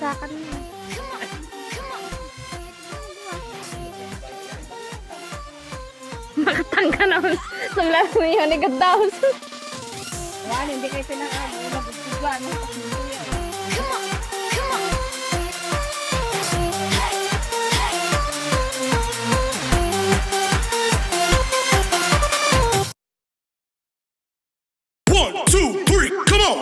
bagsakan mo. Makatangka naman sa laro niya ni Gadaos. Yan, hindi kayo pinag-agugtugan. One, two, three, come on!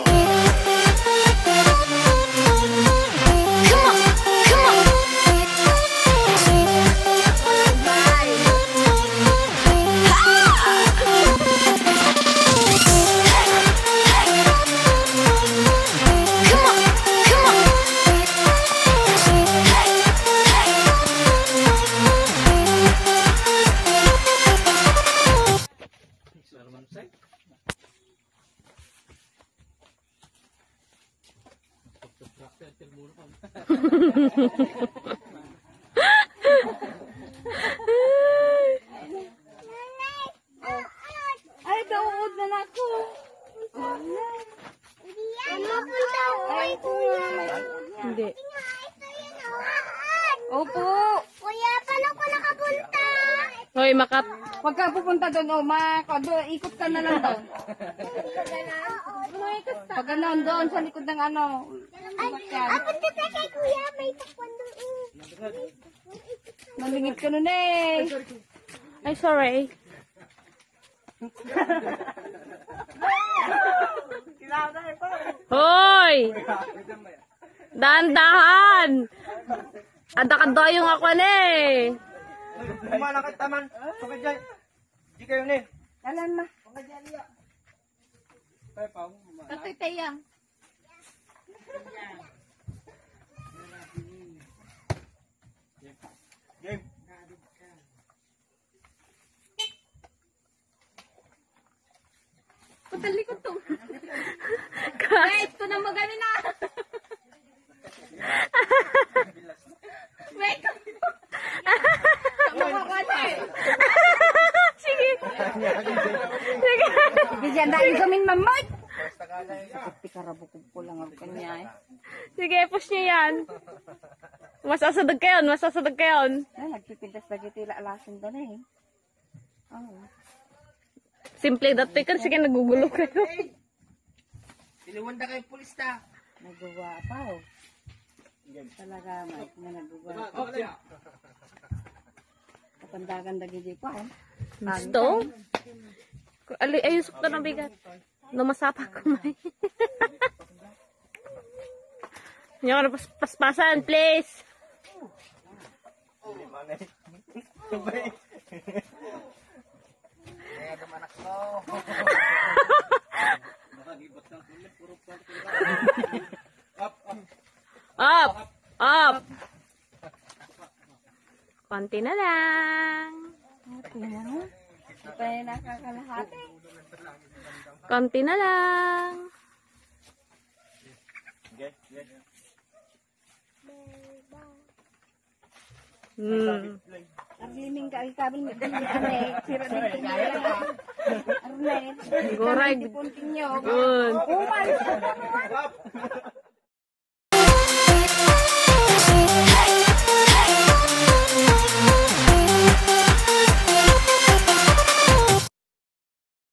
Ay, daud na ako. Hindi. Opo. Kuya, paano ko nakapunta? Hoy, makat. Huwag ka pupunta doon, ikot ka na lang doon. Pag gano'n doon, sa likod ng ano. Punta tayo kay kuya, may takwan doon. Nalingit ka nun eh. Ay, sorry. Hoy! Dahan-dahan! Adakadayong ako na eh. Kumalakad taman. Pagka dyan. Di kayo ni. Alam na. Pagka dyan niya. Tatoy tayang. Game. Patali ko to. Wait, ito na magaling na. Wait. Tama ka eh. Sige. Sige. Bigyan dahil gamin mamay. Pikarabukog ko lang ang kanya eh. Sige, push niyo yan. Masasadag kayo, masasadag kayo. Ay, nagpipintas lagi tila alasin doon eh. Oh. Simple that picker, sige, nagugulo kayo. Tiliwan na kayo pulis na. Nagawa pa oh. Talaga Mike na nagawa. Kapandagan dagi pa oh. Gusto? Ayusok ka ng bigat. Numasapa ko may. Hindi ako na paspasan, please. Kaya dumanak ko. Up! Up! Konti na lang. Hindi pa yung nakakalahati. Konti na lang. Arliming ka ikabil mo din ane sira din niya. Arne. Gorag. Punting niyo. Good. Umal.